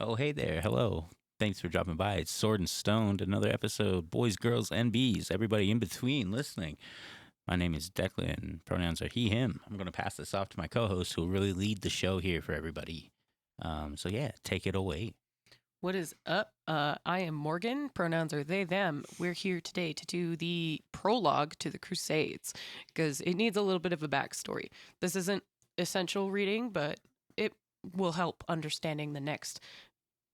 Oh, hey there. Hello. Thanks for dropping by. It's Sword and Stoned, another episode. Boys, girls, and bees. Everybody in between listening. My name is Declan. Pronouns are he, him. I'm going to pass this off to my co host who will really lead the show here for everybody. So, take it away. What is up? I am Morgan. Pronouns are they, them. We're here today to do the prologue to the Crusades because it needs a little bit of a backstory. This isn't essential reading, but it will help understanding the next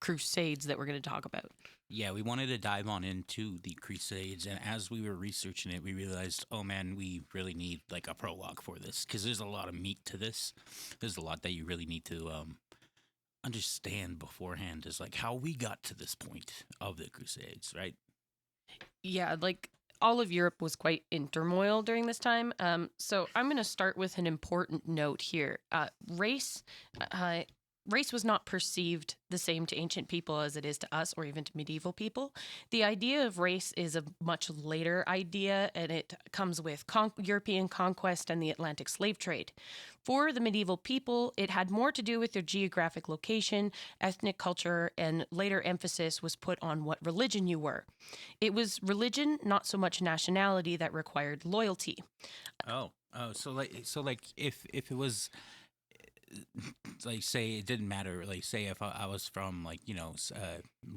Crusades that we're going to talk about. Yeah, we wanted to dive on into the Crusades, and as we were researching it, we realized, oh man, we really need like a prologue for this because there's a lot of meat to this. There's a lot that you really need to understand beforehand, is like how we got to this point of the Crusades, right? Yeah, like all of Europe was quite in turmoil during this time. So I'm going to start with an important note here. Race was not perceived the same to ancient people as it is to us or even to medieval people. The idea of race is a much later idea, and it comes with European conquest and the Atlantic slave trade. For the medieval people, it had more to do with their geographic location, ethnic culture, and later emphasis was put on what religion you were. It was religion, not so much nationality, that required loyalty. So if it was like, say it didn't matter, like say if I was from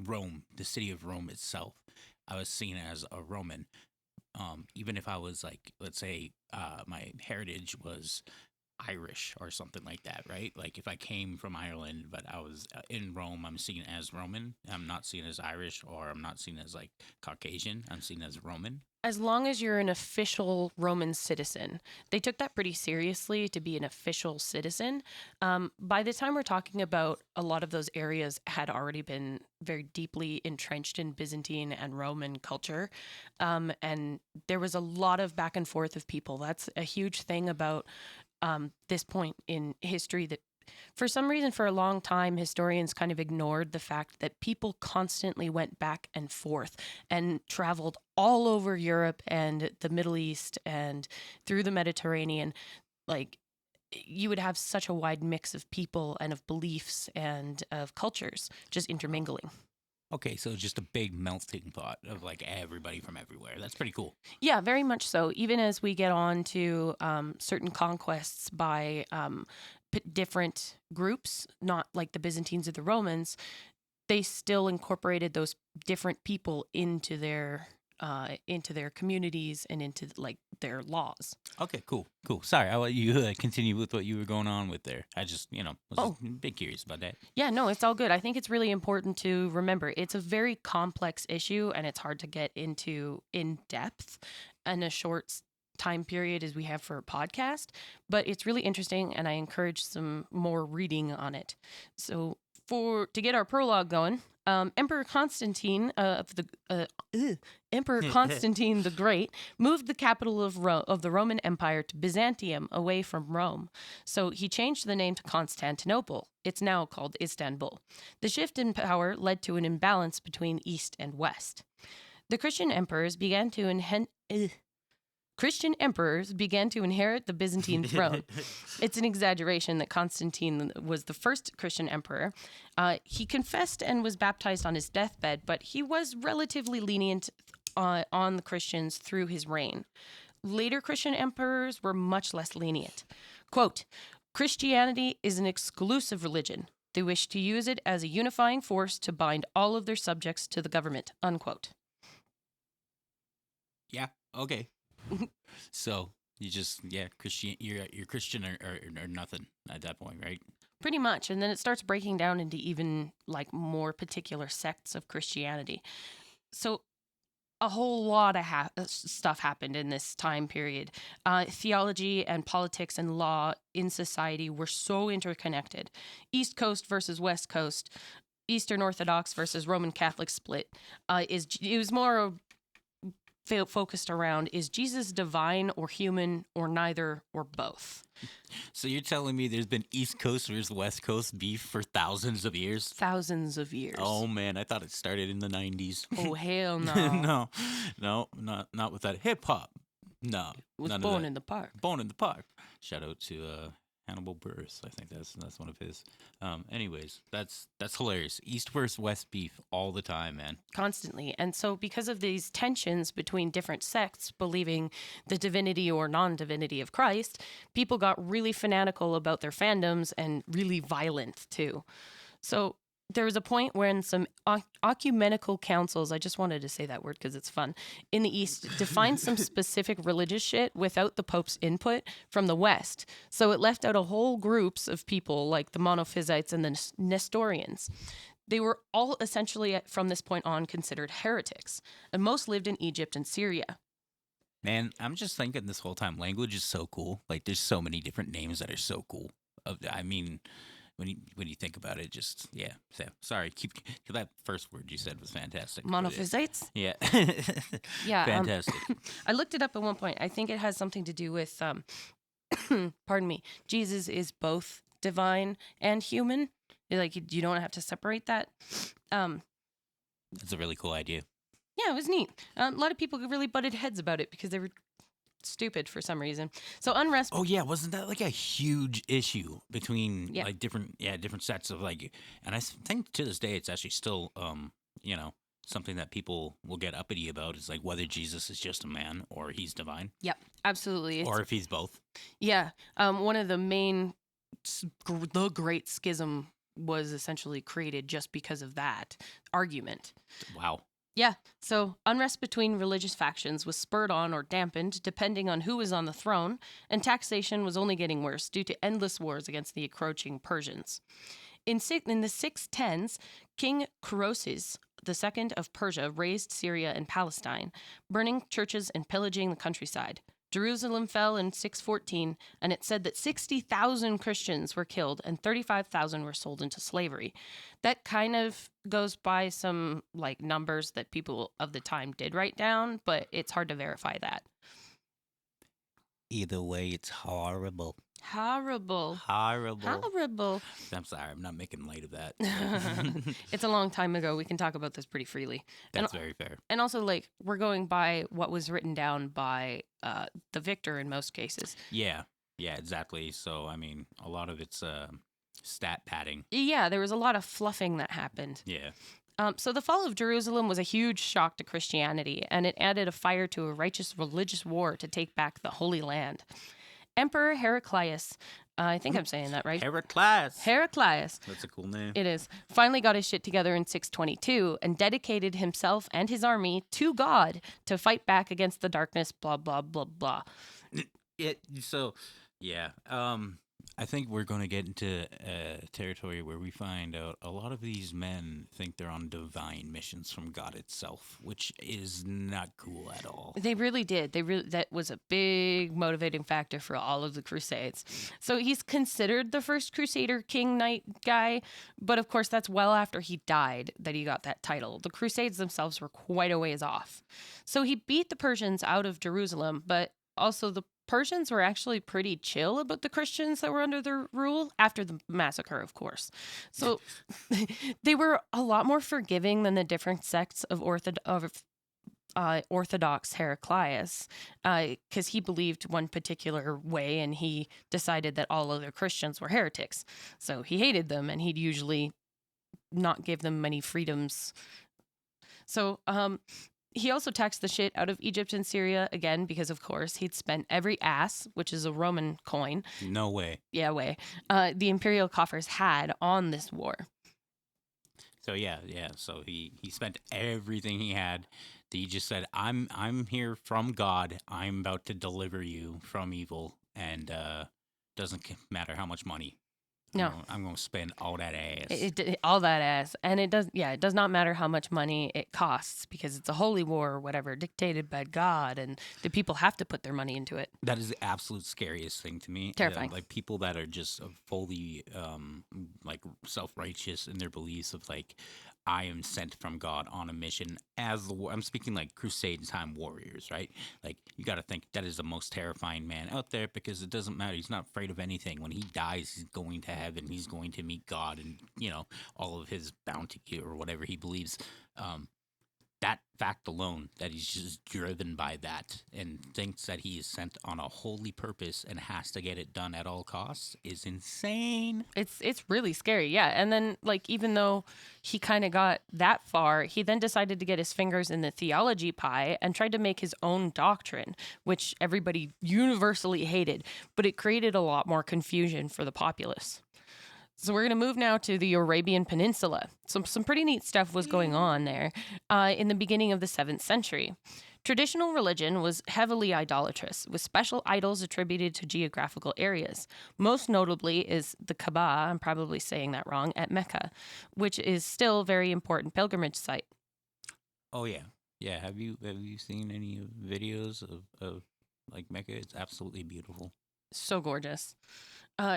Rome, the city of Rome itself, I was seen as a Roman. Even if I was like, let's say my heritage was Irish or something like that, right? Like if I came from Ireland but I was in Rome, I'm seen as Roman. I'm not seen as Irish, or I'm not seen as like Caucasian. I'm seen as Roman. As long as you're an official Roman citizen, they took that pretty seriously to be an official citizen. By the time we're talking about, a lot of those areas had already been very deeply entrenched in Byzantine and Roman culture. And there was a lot of back and forth of people. That's a huge thing about this point in history, that for some reason, for a long time, historians kind of ignored the fact that people constantly went back and forth and traveled all over Europe and the Middle East and through the Mediterranean. Like, you would have such a wide mix of people and of beliefs and of cultures just intermingling. Okay, so just a big melting pot of like everybody from everywhere. That's pretty cool. Yeah, very much so. Even as we get on to certain conquests by different groups, not like the Byzantines or the Romans, they still incorporated those different people into their communities and into like their laws. Okay, cool. Sorry, I'll let you continue with what you were going on with there. I just, was just a bit curious about that. Yeah, no, it's all good. I think it's really important to remember it's a very complex issue, and it's hard to get into in depth in a short time period as we have for a podcast, but it's really interesting, and I encourage some more reading on it. So to get our prologue going, Emperor Constantine Emperor Constantine the Great moved the capital of the Roman Empire to Byzantium, away from Rome. So he changed the name to Constantinople. It's now called Istanbul. The shift in power led to an imbalance between East and West. The Christian emperors began to inherit the Byzantine throne. It's an exaggeration that Constantine was the first Christian emperor. He confessed and was baptized on his deathbed, but he was relatively lenient on the Christians through his reign. Later Christian emperors were much less lenient. Quote, "Christianity is an exclusive religion. They wish to use it as a unifying force to bind all of their subjects to the government." Unquote. Yeah, okay. So you just Christian, you're Christian or nothing at that point, right? Pretty much. And then it starts breaking down into even like more particular sects of Christianity. So a whole lot of stuff happened in this time period. Theology and politics and law in society were so interconnected. East Coast versus West Coast, Eastern Orthodox versus Roman Catholic split. It was more focused around, is Jesus divine or human or neither or both? So you're telling me there's been East Coast versus West Coast beef for thousands of years? Thousands of years. Oh man, I thought it started in the 90s. Oh hell no. no, not with that hip hop. No, it was born in the park. Born in the park. Shout out to Cannibal Burris. I think that's one of his. Anyways, that's hilarious. East versus West beef all the time, man. Constantly. And so, because of these tensions between different sects believing the divinity or non divinity of Christ, people got really fanatical about their fandoms and really violent too. So, there was a point when some ecumenical councils, I just wanted to say that word because it's fun, in the East defined some specific religious shit without the Pope's input from the West. So it left out a whole groups of people like the Monophysites and the Nestorians. They were all essentially, from this point on, considered heretics, and most lived in Egypt and Syria. Man, I'm just thinking this whole time, language is so cool. Like, there's so many different names that are so cool. I mean, when you think about it, just yeah. So, sorry, keep that first word you said was fantastic. Monophysites? Yeah, Yeah. fantastic. I looked it up at one point. I think it has something to do with, pardon me, Jesus is both divine and human. Like, you don't have to separate that. That's a really cool idea. Yeah, it was neat. A lot of people really butted heads about it because they were stupid for some reason. So unrest. Oh yeah, wasn't that like a huge issue between Yeah. like different sets of like, and I think to this day it's actually still something that people will get uppity about is like whether Jesus is just a man or he's divine. Yep, absolutely. Or if he's both. Yeah, one of the main, the Great Schism was essentially created just because of that argument. Wow. Yeah, so unrest between religious factions was spurred on or dampened depending on who was on the throne, and taxation was only getting worse due to endless wars against the encroaching Persians. In the 610s, King Crusades II of Persia razed Syria and Palestine, burning churches and pillaging the countryside. Jerusalem fell in 614, and it said that 60,000 Christians were killed and 35,000 were sold into slavery. That kind of goes by some like numbers that people of the time did write down, but it's hard to verify that. Either way, it's horrible. Horrible. Horrible. Horrible. I'm sorry, I'm not making light of that. It's a long time ago. We can talk about this pretty freely. That's very fair. And also, like, we're going by what was written down by the victor in most cases. Yeah, exactly. So, I mean, a lot of it's stat padding. Yeah, there was a lot of fluffing that happened. Yeah. So the fall of Jerusalem was a huge shock to Christianity, and it added a fire to a righteous religious war to take back the Holy Land. Emperor Heraclius, I think I'm saying that right. Heraclius. That's a cool name. It is. Finally got his shit together in 622 and dedicated himself and his army to God to fight back against the darkness, blah, blah, blah, blah. I think we're going to get into territory where we find out a lot of these men think they're on divine missions from God itself, which is not cool at all. They really did. That was a big motivating factor for all of the Crusades. So he's considered the first Crusader King Knight guy, but of course that's well after he died that he got that title. The Crusades themselves were quite a ways off. So he beat the Persians out of Jerusalem, but also the Persians were actually pretty chill about the Christians that were under their rule after the massacre, of course. So they were a lot more forgiving than the different sects of Orthodox Heraclius, because he believed one particular way and he decided that all other Christians were heretics. So he hated them and he'd usually not give them many freedoms. So, he also taxed the shit out of Egypt and Syria, again, because, of course, he'd spent every ass, which is a Roman coin. No way. Yeah, way. The imperial coffers had on this war. So, yeah. So he spent everything he had. He just said, I'm here from God. I'm about to deliver you from evil. And doesn't matter how much money. No. I'm going to spend all that ass. All that ass. And it does not matter how much money it costs because it's a holy war or whatever, dictated by God, and the people have to put their money into it. That is the absolute scariest thing to me. Terrifying. Like people that are just fully like self-righteous in their beliefs of like, I am sent from God on a mission as the war. I'm speaking like Crusade time warriors, right? Like you got to think that is the most terrifying man out there because it doesn't matter. He's not afraid of anything. When he dies, he's going to heaven. He's going to meet God and, all of his bounty or whatever he believes. that fact alone, that he's just driven by that and thinks that he is sent on a holy purpose and has to get it done at all costs, is insane. It's really scary, yeah. And then, like, even though he kind of got that far, he then decided to get his fingers in the theology pie and tried to make his own doctrine, which everybody universally hated, but it created a lot more confusion for the populace. So we're going to move now to the Arabian Peninsula. Some pretty neat stuff was going on there in the beginning of the 7th century. Traditional religion was heavily idolatrous, with special idols attributed to geographical areas. Most notably is the Kaaba, I'm probably saying that wrong, at Mecca, which is still a very important pilgrimage site. Oh yeah, yeah. Have you seen any videos of like Mecca? It's absolutely beautiful. So gorgeous.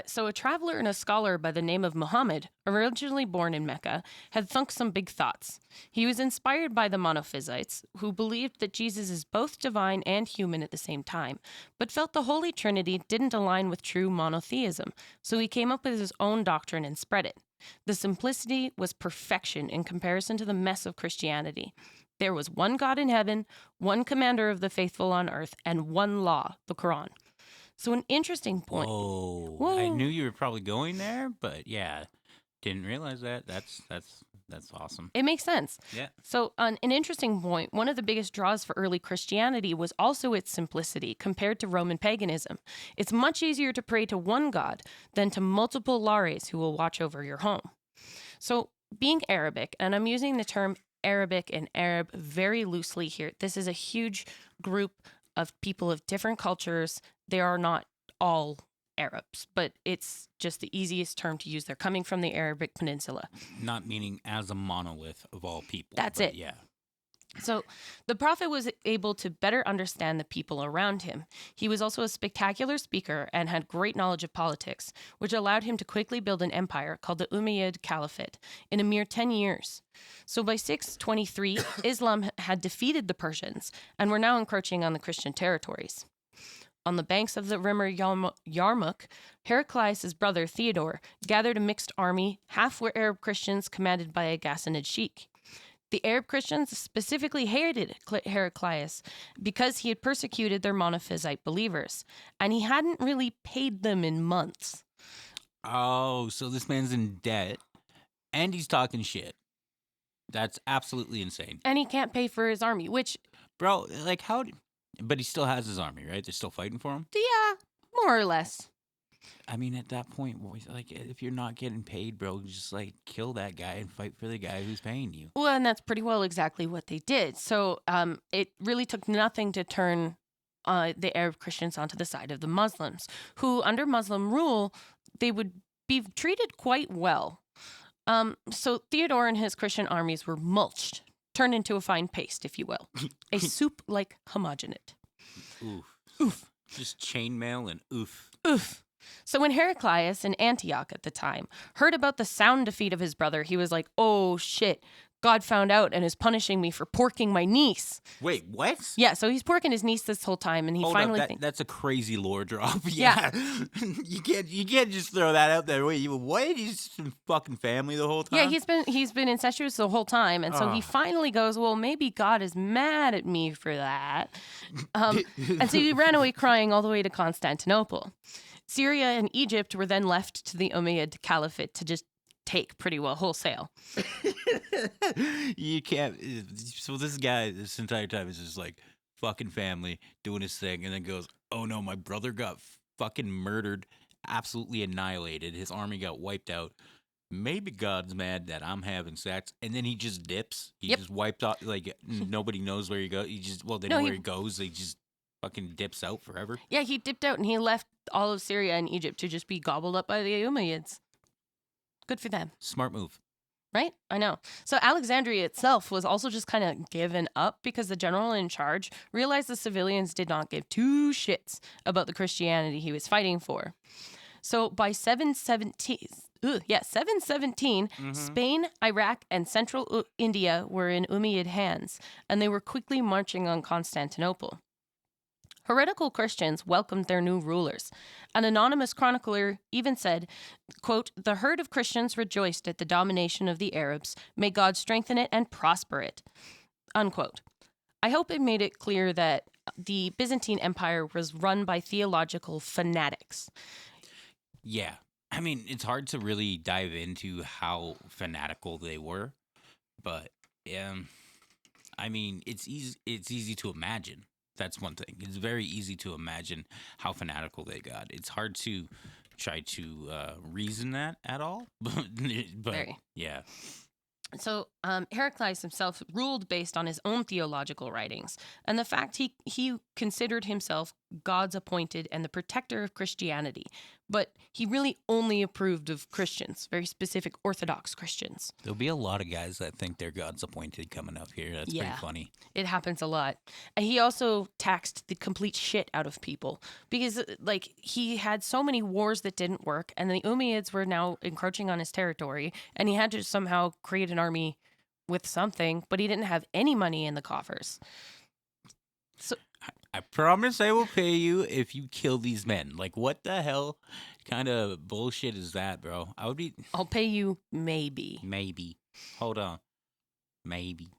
So a traveler and a scholar by the name of Muhammad, originally born in Mecca, had thunk some big thoughts. He was inspired by the Monophysites, who believed that Jesus is both divine and human at the same time, but felt the Holy Trinity didn't align with true monotheism, so he came up with his own doctrine and spread it. The simplicity was perfection in comparison to the mess of Christianity. There was one God in heaven, one commander of the faithful on earth, and one law, the Quran. So an interesting point. Whoa. I knew you were probably going there, but yeah, didn't realize that. That's awesome. It makes sense. Yeah. So an interesting point, one of the biggest draws for early Christianity was also its simplicity compared to Roman paganism. It's much easier to pray to one God than to multiple lares who will watch over your home. So being Arabic, and I'm using the term Arabic and Arab very loosely here, this is a huge group of people of different cultures. They are not all Arabs, but it's just the easiest term to use. They're coming from the Arabic Peninsula. Not meaning as a monolith of all people. That's it. Yeah. So the prophet was able to better understand the people around him. He was also a spectacular speaker and had great knowledge of politics, which allowed him to quickly build an empire called the Umayyad Caliphate in a mere 10 years. So by 623, Islam had defeated the Persians and were now encroaching on the Christian territories. On the banks of the river Yarmouk, Heraclius' brother Theodore gathered a mixed army, half were Arab Christians commanded by a Ghassanid sheikh. The Arab Christians specifically hated Heraclius because he had persecuted their Monophysite believers, and he hadn't really paid them in months. Oh, so this man's in debt, and he's talking shit. That's absolutely insane. And he can't pay for his army, which... Bro, like how... But he still has his army, right? They're still fighting for him? Yeah, more or less. I mean, at that point, like, if you're not getting paid, bro, just, like, kill that guy and fight for the guy who's paying you. Well, and that's pretty well exactly what they did. So it really took nothing to turn the Arab Christians onto the side of the Muslims, who, under Muslim rule, they would be treated quite well. So Theodore and his Christian armies were mulched, turned into a fine paste, if you will. A soup-like homogenate. Oof. Oof. Just chainmail and oof. Oof. So when Heraclius in Antioch at the time heard about the sound defeat of his brother, he was like, oh shit, God found out and is punishing me for porking my niece. Wait, what? Yeah, so he's porking his niece this whole time, and he finally that's a crazy lore drop. Yeah. you can't just throw that out there. Wait, what? He's in fucking family the whole time? Yeah, he's been incestuous the whole time, and so he finally goes, well, maybe God is mad at me for that. And so he ran away crying all the way to Constantinople. Syria and Egypt were then left to the Umayyad Caliphate to just take pretty well wholesale. You can't. So this guy, this entire time, is just like fucking family doing his thing, and then goes, "Oh no, my brother got fucking murdered, absolutely annihilated. His army got wiped out. Maybe God's mad that I'm having sex." And then he just dips. He just wiped out. Like nobody knows where he goes. They know where he goes. He just fucking dips out forever. Yeah, he dipped out and he left all of Syria and Egypt to just be gobbled up by the Umayyads. Good for them. Smart move. Right? I know. So Alexandria itself was also just kind of given up because the general in charge realized the civilians did not give two shits about the Christianity he was fighting for. So by 717, Spain, Iraq, and central India were in Umayyad hands, and they were quickly marching on Constantinople. Heretical Christians welcomed their new rulers. An anonymous chronicler even said, quote, "The herd of Christians rejoiced at the domination of the Arabs. May God strengthen it and prosper it." unquote. I hope it made it clear that the Byzantine Empire was run by theological fanatics. Yeah. I mean, it's hard to really dive into how fanatical they were, but I mean, it's easy to imagine. That's one thing. It's very easy to imagine how fanatical they got. It's hard to try to reason that at all, but Very. yeah. So Heraclius himself ruled based on his own theological writings, and the fact he considered himself God's appointed and the protector of Christianity, but he really only approved of Christians, very specific Orthodox Christians. There'll be a lot of guys that think they're God's appointed coming up here. That's pretty funny. It happens a lot. And he also taxed the complete shit out of people because, like, he had so many wars that didn't work, and the Umayyads were now encroaching on his territory, and he had to somehow create an army with something, but he didn't have any money in the coffers. So I promise I will pay you if you kill these men. Like, what the hell kind of bullshit is that, bro? I'll pay you maybe. Maybe. Hold on. Maybe.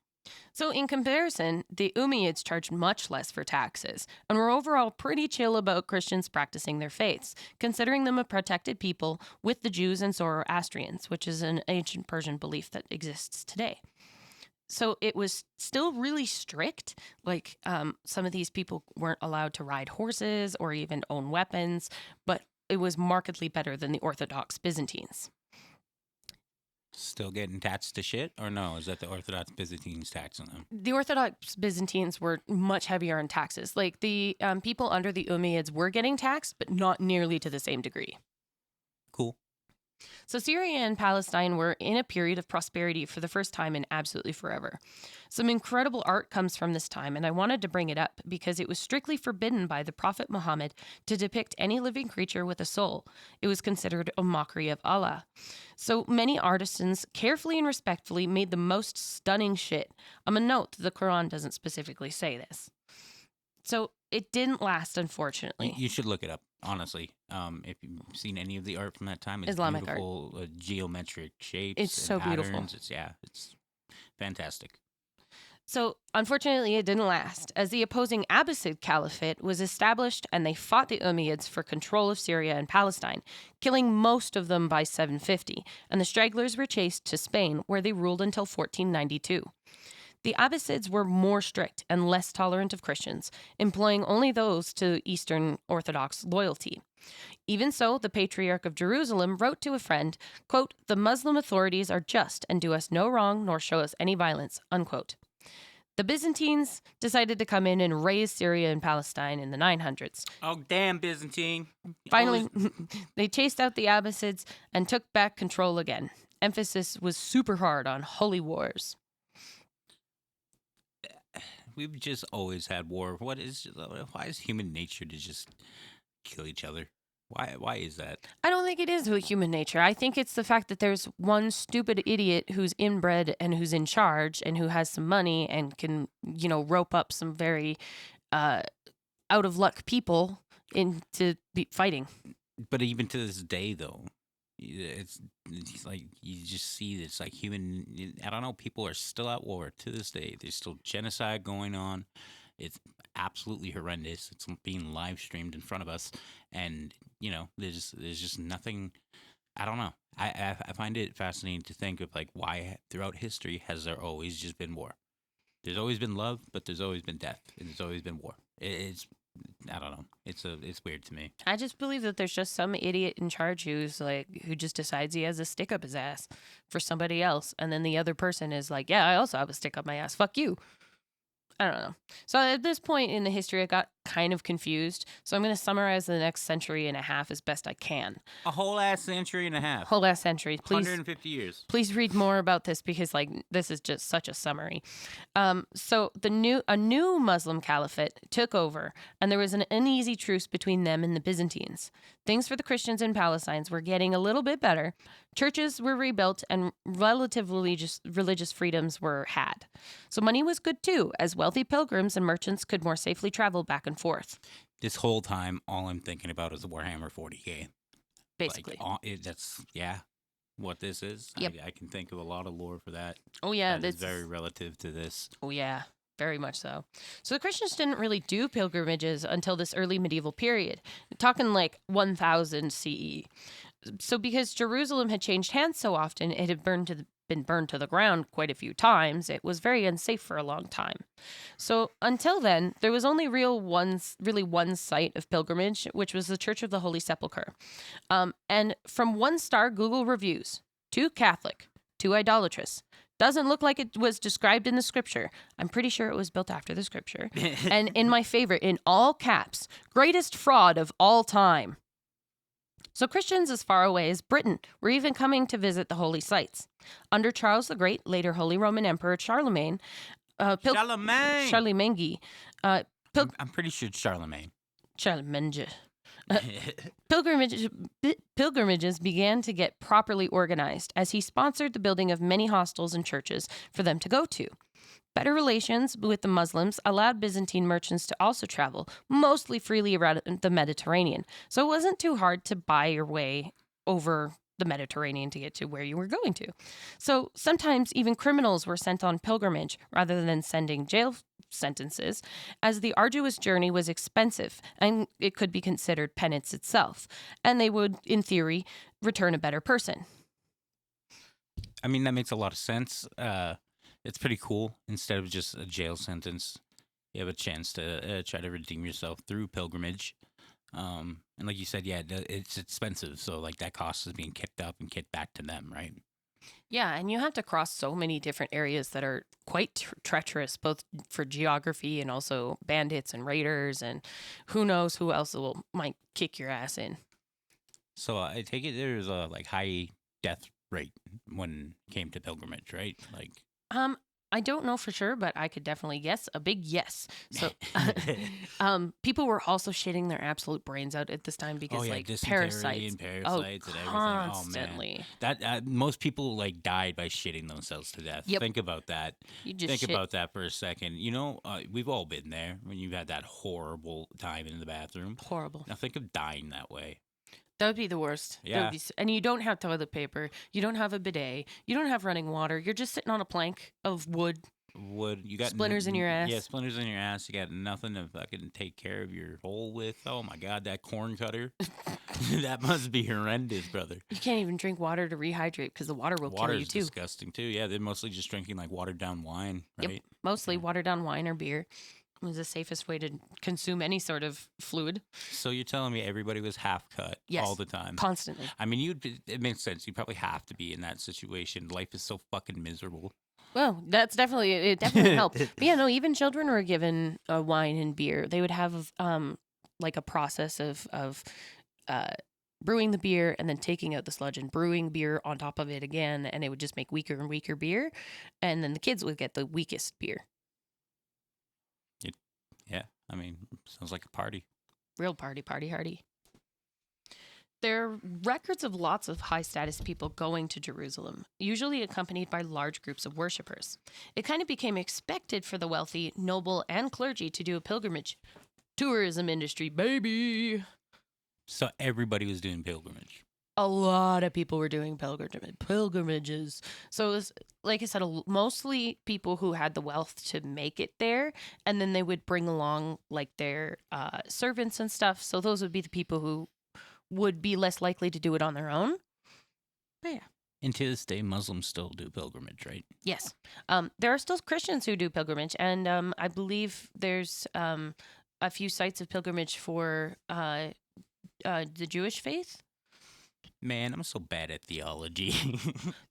So in comparison, the Umayyads charged much less for taxes and were overall pretty chill about Christians practicing their faiths, considering them a protected people with the Jews and Zoroastrians, which is an ancient Persian belief that exists today. So it was still really strict. Like some of these people weren't allowed to ride horses or even own weapons, but it was markedly better than the Orthodox Byzantines. Still getting taxed to shit? Or no? Is that the Orthodox Byzantines taxing them? The Orthodox Byzantines were much heavier on taxes. Like the people under the Umayyads were getting taxed, but not nearly to the same degree. Cool. So Syria and Palestine were in a period of prosperity for the first time in absolutely forever. Some incredible art comes from this time, and I wanted to bring it up because it was strictly forbidden by the Prophet Muhammad to depict any living creature with a soul. It was considered a mockery of Allah. So many artisans carefully and respectfully made the most stunning shit. I'm going to note that the Quran doesn't specifically say this. So it didn't last, unfortunately. You should look it up, honestly. If you've seen any of the art from that time, it's Islamic beautiful, geometric shapes. It's and so patterns. beautiful. It's fantastic. So, unfortunately, it didn't last, as the opposing Abbasid Caliphate was established and they fought the Umayyads for control of Syria and Palestine, killing most of them by 750, and the stragglers were chased to Spain, where they ruled until 1492. The Abbasids were more strict and less tolerant of Christians, employing only those to Eastern Orthodox loyalty. Even so, the Patriarch of Jerusalem wrote to a friend, quote, "The Muslim authorities are just and do us no wrong nor show us any violence," unquote. The Byzantines decided to come in and raise Syria and Palestine in the 900s. Oh, damn, Byzantine. Finally, they chased out the Abbasids and took back control again. Emphasis was super hard on holy wars. We've just always had war. Why is human nature to just kill each other? Why is that? I don't think it is human nature. I think it's the fact that there's one stupid idiot who's inbred and who's in charge and who has some money and can, rope up some very out of luck people into fighting. But even to this day, though, it's like you just see it's like human. I don't know. People are still at war to this day. There's still genocide going on. It's absolutely horrendous. It's being live streamed in front of us, and there's just nothing. I don't know. I find it fascinating to think of like why throughout history has there always just been war. There's always been love, but there's always been death, and there's always been war. It's I don't know. It's weird to me. I just believe that there's just some idiot in charge who just decides he has a stick up his ass for somebody else, and then the other person is like, "Yeah, I also have a stick up my ass. Fuck you." I don't know. So at this point in the history, I got kind of confused. So I'm going to summarize the next century and a half as best I can. A whole ass century and a half. Whole ass century. Please, 150 years. Please read more about this because this is just such a summary. So a new Muslim caliphate took over, and there was an uneasy truce between them and the Byzantines. Things for the Christians in Palestine were getting a little bit better. Churches were rebuilt, and relatively just religious freedoms were had. So money was good too, as wealthy pilgrims and merchants could more safely travel back and forth. This whole time, all I'm thinking about is Warhammer 40K. Basically. That's what this is. Yep. I can think of a lot of lore for that. Oh, yeah. That's very relative to this. Oh, yeah. Very much so. So the Christians didn't really do pilgrimages until this early medieval period, talking like 1000 CE. So because Jerusalem had changed hands so often, it had been burned to the ground quite a few times. It was very unsafe for a long time. So until then, there was only really one site of pilgrimage, which was the Church of the Holy Sepulchre. And from 1-star Google reviews, too Catholic, too idolatrous. Doesn't look like it was described in the scripture. I'm pretty sure it was built after the scripture. And in my favorite, in all caps, greatest fraud of all time. So Christians as far away as Britain were even coming to visit the holy sites. Under Charles the Great, later Holy Roman Emperor Charlemagne, Charlemagne. I'm pretty sure it's Charlemagne. Charlemagne. Pilgrimages began to get properly organized as he sponsored the building of many hostels and churches for them to go to. Better relations with the Muslims allowed Byzantine merchants to also travel, mostly freely around the Mediterranean. So it wasn't too hard to buy your way over the Mediterranean to get to where you were going to. So sometimes even criminals were sent on pilgrimage rather than sending jail sentences, as the arduous journey was expensive and it could be considered penance itself. And they would, in theory, return a better person. I mean, that makes a lot of sense. It's pretty cool. Instead of just a jail sentence, you have a chance to try to redeem yourself through pilgrimage. And like you said, yeah, it's expensive. So like that cost is being kicked up and kicked back to them, right? Yeah, and you have to cross so many different areas that are quite treacherous, both for geography and also bandits and raiders, and who knows who else might kick your ass in. So I take it there's a like high death rate when it came to pilgrimage, right? Like, I don't know for sure, but I could definitely guess a big yes. So, people were also shitting their absolute brains out at this time because parasites and parasites and everything. Constantly. Oh man, that most people like died by shitting themselves to death. Yep. Think about that. You just think about that for a second. You know, we've all been there when you've had that horrible time in the bathroom. Horrible. Now think of dying that way. That would be the worst. Yeah. And you don't have toilet paper. You don't have a bidet. You don't have running water. You're just sitting on a plank of wood. You got splinters in your ass. Yeah, splinters in your ass. You got nothing to fucking take care of your hole with. Oh my god, that corn cutter. That must be horrendous, brother. You can't even drink water to rehydrate because the water will kill you too. Water's disgusting too. Yeah, they're mostly just drinking like watered down wine, right? Yep, mostly watered down wine or beer. It was the safest way to consume any sort of fluid. So you're telling me everybody was half cut all the time? Constantly. I mean, it makes sense. You probably have to be in that situation. Life is so fucking miserable. Well, it definitely helped. But yeah, no, even children were given wine and beer. They would have like a process of brewing the beer and then taking out the sludge and brewing beer on top of it again, and it would just make weaker and weaker beer, and then the kids would get the weakest beer. Yeah, I mean, sounds like a party. Real party hardy. There are records of lots of high-status people going to Jerusalem, usually accompanied by large groups of worshippers. It kind of became expected for the wealthy, noble, and clergy to do a pilgrimage. Tourism industry, baby! So everybody was doing pilgrimage. A lot of people were doing pilgrimages. So it was, like I said, mostly people who had the wealth to make it there, and then they would bring along like their servants and stuff. So those would be the people who would be less likely to do it on their own. But yeah. And to this day, Muslims still do pilgrimage, right? Yes. There are still Christians who do pilgrimage, and I believe there's a few sites of pilgrimage for the Jewish faith. Man, I'm so bad at theology.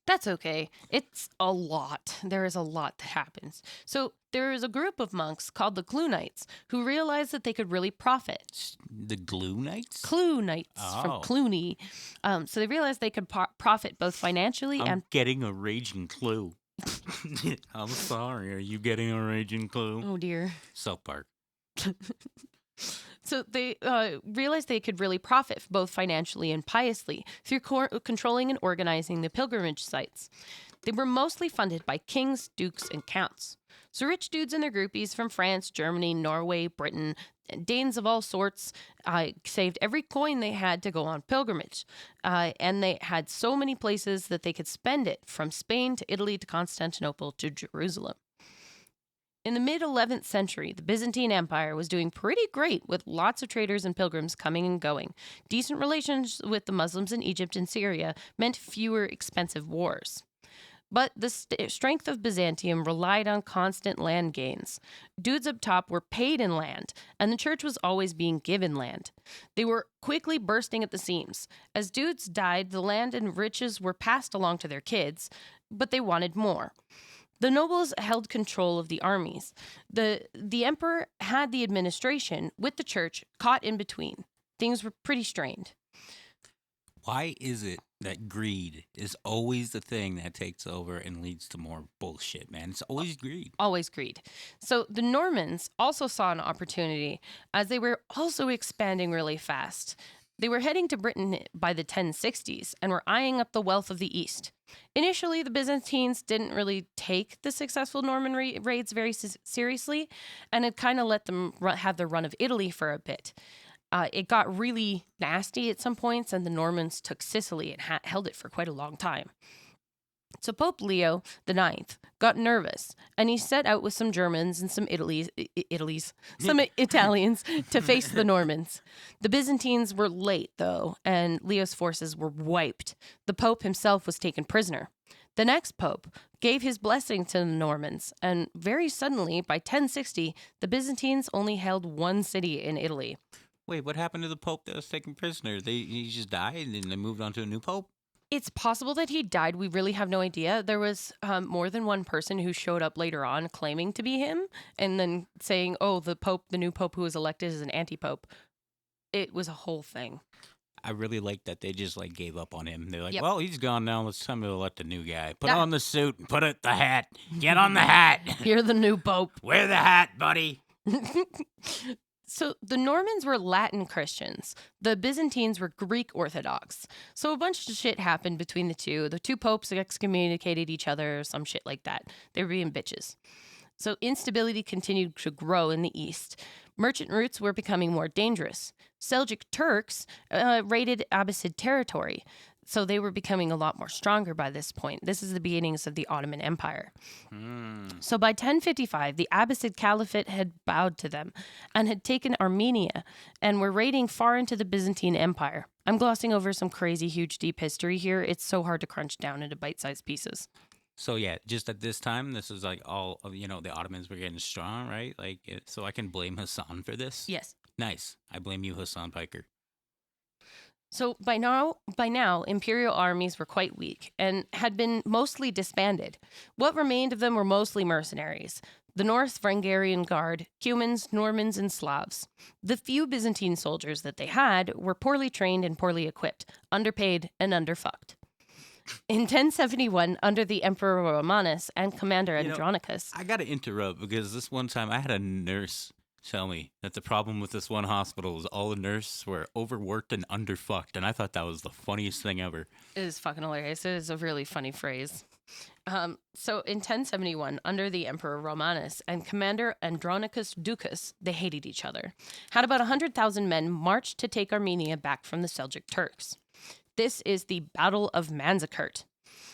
That's okay. It's a lot. There is a lot that happens. So there is a group of monks called the Clunites who realized that they could really profit. The Glue Knights? Clunites from Cluny. So they realized they could profit both financially and... I'm getting a raging clue. I'm sorry. Are you getting a raging clue? Oh, dear. South Park. So they realized they could really profit both financially and piously through controlling and organizing the pilgrimage sites. They were mostly funded by kings, dukes, and counts. So rich dudes and their groupies from France, Germany, Norway, Britain, Danes of all sorts saved every coin they had to go on pilgrimage. And they had so many places that they could spend it, from Spain to Italy to Constantinople to Jerusalem. In the mid-11th century, the Byzantine Empire was doing pretty great with lots of traders and pilgrims coming and going. Decent relations with the Muslims in Egypt and Syria meant fewer expensive wars. But the strength of Byzantium relied on constant land gains. Dudes up top were paid in land, and the church was always being given land. They were quickly bursting at the seams. As dudes died, the land and riches were passed along to their kids, but they wanted more. The nobles held control of the armies. The emperor had the administration, with the church caught in between. Things were pretty strained. Why is it that greed is always the thing that takes over and leads to more bullshit, man? It's always greed. Always greed. So the Normans also saw an opportunity as they were also expanding really fast. They were heading to Britain by the 1060s and were eyeing up the wealth of the East. Initially, the Byzantines didn't really take the successful Norman raids very seriously and had kind of let them have the run of Italy for a bit. It got really nasty at some points, and the Normans took Sicily and held it for quite a long time. So Pope Leo IX got nervous, and he set out with some Germans and some some Italians to face the Normans. The Byzantines were late, though, and Leo's forces were wiped. The Pope himself was taken prisoner. The next pope gave his blessing to the Normans, and very suddenly, by 1060, the Byzantines only held one city in Italy. Wait, what happened to the pope that was taken prisoner? He just died and then they moved on to a new pope? It's possible that he died. We really have no idea. There was more than one person who showed up later on claiming to be him and then saying, oh, the new pope who was elected is an anti-pope. It was a whole thing. I really like that they just gave up on him. They're like, Yep. Well, he's gone now. It's time to elect a new guy. Put on the suit and put it the hat. Get on the hat. You're the new pope. Wear the hat, buddy. So the Normans were Latin Christians. The Byzantines were Greek Orthodox. So a bunch of shit happened between the two. The two popes excommunicated each other, some shit like that. They were being bitches. So instability continued to grow in the east. Merchant routes were becoming more dangerous. Seljuk Turks raided Abbasid territory. So they were becoming a lot more stronger by this point. This is the beginnings of the Ottoman Empire. So by 1055, the Abbasid Caliphate had bowed to them and had taken Armenia and were raiding far into the Byzantine Empire. I'm glossing over some crazy, huge, deep history here. It's so hard to crunch down into bite-sized pieces. So yeah, just at this time, this is all of, the Ottomans were getting strong, right? So I can blame Hassan for this? Yes. Nice. I blame you, Hassan Piker. So by now, imperial armies were quite weak and had been mostly disbanded. What remained of them were mostly mercenaries. The North Varangian Guard, Cumans, Normans, and Slavs. The few Byzantine soldiers that they had were poorly trained and poorly equipped, underpaid, and underfucked. In 1071, under the Emperor Romanus and Commander Andronicus... I gotta interrupt because this one time I had a nurse tell me that the problem with this one hospital was all the nurses were overworked and underfucked, and I thought that was the funniest thing ever. It is fucking hilarious. It is a really funny phrase. So in 1071, under the Emperor Romanus and Commander Andronicus Ducas, they hated each other. Had about 100,000 men marched to take Armenia back from the Seljuk Turks. This is the Battle of Manzikert.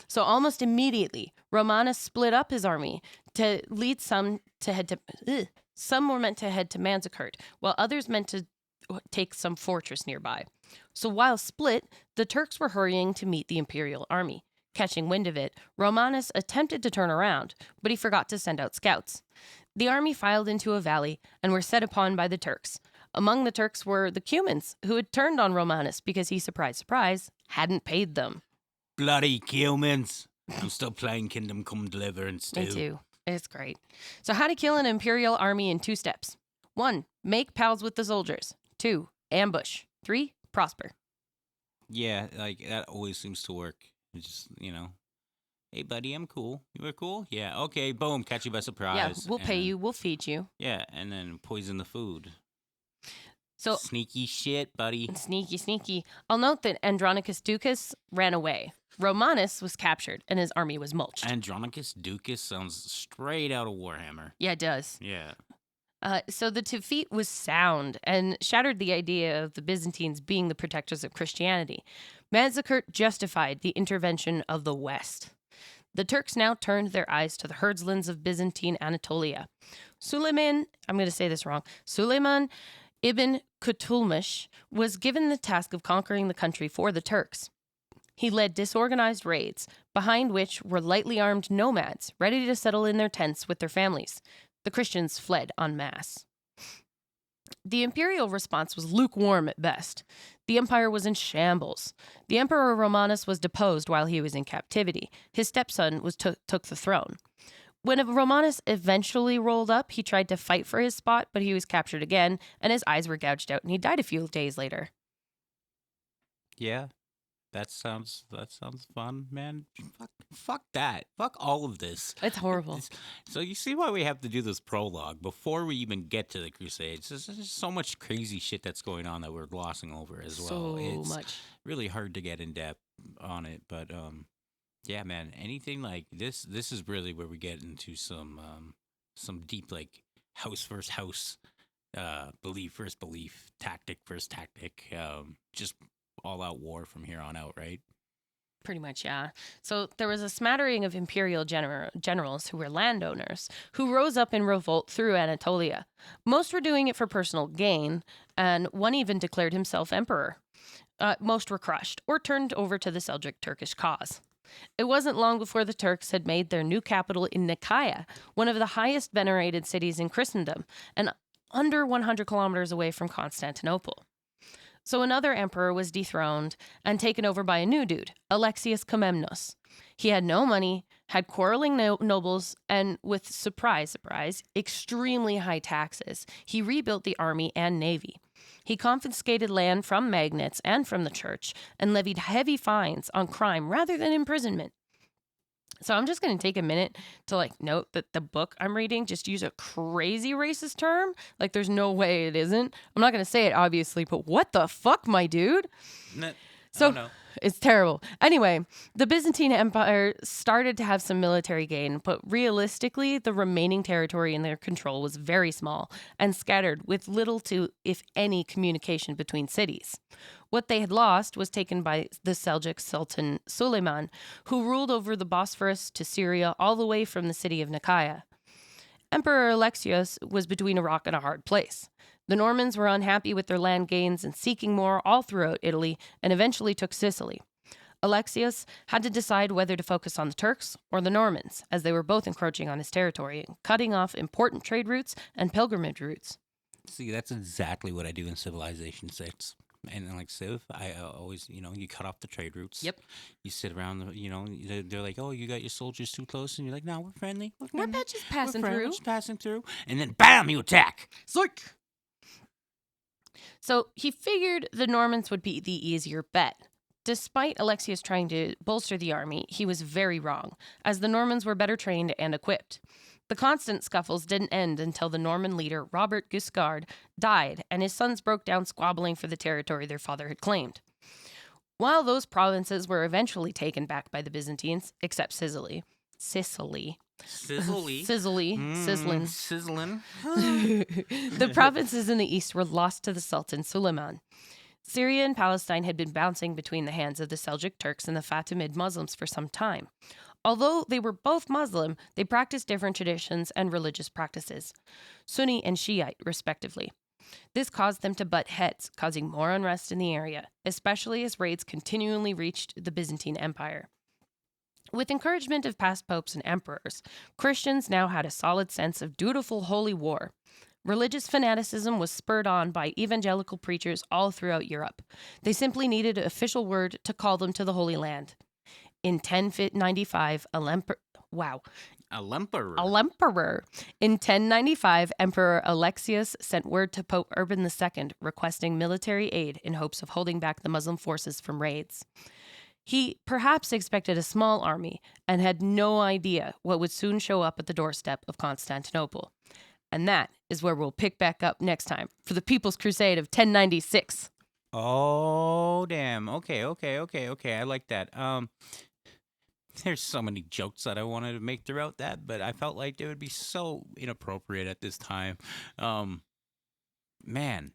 So almost immediately, Romanus split up his army to lead some to head to... Some were meant to head to Manzikert, while others meant to take some fortress nearby. So while split, the Turks were hurrying to meet the imperial army. Catching wind of it, Romanus attempted to turn around, but he forgot to send out scouts. The army filed into a valley and were set upon by the Turks. Among the Turks were the Cumans, who had turned on Romanus because he, surprise, surprise, hadn't paid them. Bloody Cumans! I'm still playing Kingdom Come Deliverance too. Me too. It's great. So how to kill an imperial army in 2 steps. 1, make pals with the soldiers. 2, ambush. 3, prosper. Yeah, that always seems to work. It's just, hey, buddy, I'm cool. You were cool? Yeah, okay, boom, catch you by surprise. Yeah, we'll pay you, we'll feed you. Yeah, and then poison the food. So sneaky shit, buddy. Sneaky. I'll note that Andronicus Ducas ran away. Romanus was captured, and his army was mulched. Andronicus Ducas sounds straight out of Warhammer. Yeah, it does. Yeah. So the defeat was sound and shattered the idea of the Byzantines being the protectors of Christianity. Manzikert justified the intervention of the West. The Turks now turned their eyes to the herdslands of Byzantine Anatolia. Suleiman, I'm going to say this wrong, Suleiman ibn Kutulmush was given the task of conquering the country for the Turks. He led disorganized raids, behind which were lightly armed nomads, ready to settle in their tents with their families. The Christians fled en masse. The imperial response was lukewarm at best. The empire was in shambles. The Emperor Romanus was deposed while he was in captivity. His stepson took the throne. When Romanus eventually rolled up, he tried to fight for his spot, but he was captured again, and his eyes were gouged out, and he died a few days later. Yeah. That sounds fun, man. Fuck that. Fuck all of this. It's horrible. So you see why we have to do this prologue before we even get to the Crusades. There's just so much crazy shit that's going on that we're glossing over as well. It's much. really hard to get in depth on it, but yeah, man. Anything like this is really where we get into some deep, like, house versus house, belief versus belief, tactic versus tactic, just all-out war from here on out, right? Pretty much, yeah. So there was a smattering of imperial generals who were landowners who rose up in revolt through Anatolia. Most were doing it for personal gain, and one even declared himself emperor. Most were crushed or turned over to the Seljuk Turkish cause. It wasn't long before the Turks had made their new capital in Nicaea, one of the highest venerated cities in Christendom, and under 100 kilometers away from Constantinople. So another emperor was dethroned and taken over by a new dude, Alexius Komnenos. He had no money, had quarreling nobles, and with, surprise, extremely high taxes, he rebuilt the army and navy. He confiscated land from magnates and from the church and levied heavy fines on crime rather than imprisonment. So I'm just going to take a minute to note that the book I'm reading just used a crazy racist term. Like, there's no way it isn't. I'm not going to say it, obviously, but what the fuck, my dude? So no. It's terrible. Anyway, the Byzantine Empire started to have some military gain, but realistically, the remaining territory in their control was very small and scattered with little to, if any, communication between cities. What they had lost was taken by the Seljuk Sultan Suleiman, who ruled over the Bosphorus to Syria all the way from the city of Nicaea. Emperor Alexios was between a rock and a hard place. The Normans were unhappy with their land gains and seeking more all throughout Italy and eventually took Sicily. Alexios had to decide whether to focus on the Turks or the Normans, as they were both encroaching on his territory and cutting off important trade routes and pilgrimage routes. See, that's exactly what I do in Civilization 6. And like Civ, I always, you cut off the trade routes. Yep. You sit around, they're like, oh, you got your soldiers too close. And you're like, no, we're friendly. We're just passing through. We're just passing through. And then, bam, you attack. Zork! So he figured the Normans would be the easier bet. Despite Alexius trying to bolster the army, he was very wrong, as the Normans were better trained and equipped. The constant scuffles didn't end until the Norman leader, Robert Guiscard, died, and his sons broke down squabbling for the territory their father had claimed. While those provinces were eventually taken back by the Byzantines, except Sicily. Sizzling. The provinces in the east were lost to the Sultan Suleiman. Syria and Palestine had been bouncing between the hands of the Seljuk Turks and the Fatimid Muslims for some time. Although they were both Muslim, they practiced different traditions and religious practices, Sunni and Shiite, respectively. This caused them to butt heads, causing more unrest in the area, especially as raids continually reached the Byzantine Empire. With encouragement of past popes and emperors, Christians now had a solid sense of dutiful holy war. Religious fanaticism was spurred on by evangelical preachers all throughout Europe. They simply needed an official word to call them to the Holy Land. In 1095, In 1095, Emperor Alexius sent word to Pope Urban II requesting military aid in hopes of holding back the Muslim forces from raids. He perhaps expected a small army and had no idea what would soon show up at the doorstep of Constantinople. And that is where we'll pick back up next time for the People's Crusade of 1096. Oh, damn. Okay. I like that. There's so many jokes that I wanted to make throughout that, but I felt like they would be so inappropriate at this time. Man,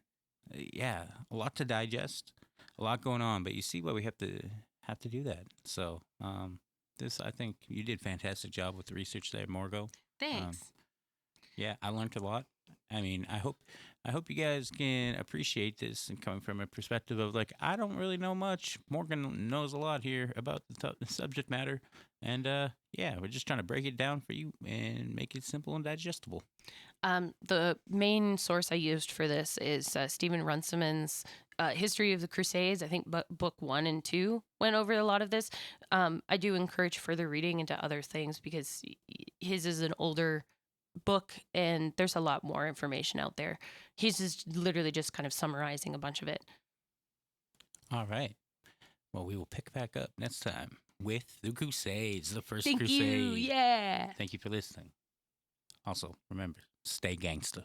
yeah, a lot to digest, a lot going on, but you see why we have to do that. So, I think you did a fantastic job with the research there, Morgo. Thanks. Yeah, I learned a lot. I mean, I hope you guys can appreciate this and coming from a perspective of like I don't really know much. Morgan knows a lot here about the subject matter, and yeah, we're just trying to break it down for you and make it simple and digestible. The main source I used for this is Stephen Runciman's History of the Crusades. I think book 1 and 2 went over a lot of this. I do encourage further reading into other things because his is an older book and there's a lot more information out there. He's just literally just kind of summarizing a bunch of it. All right. Well, we will pick back up next time with the Crusades, the first Thank Crusade. you. Yeah. Thank you for listening. Also, remember, stay gangsta.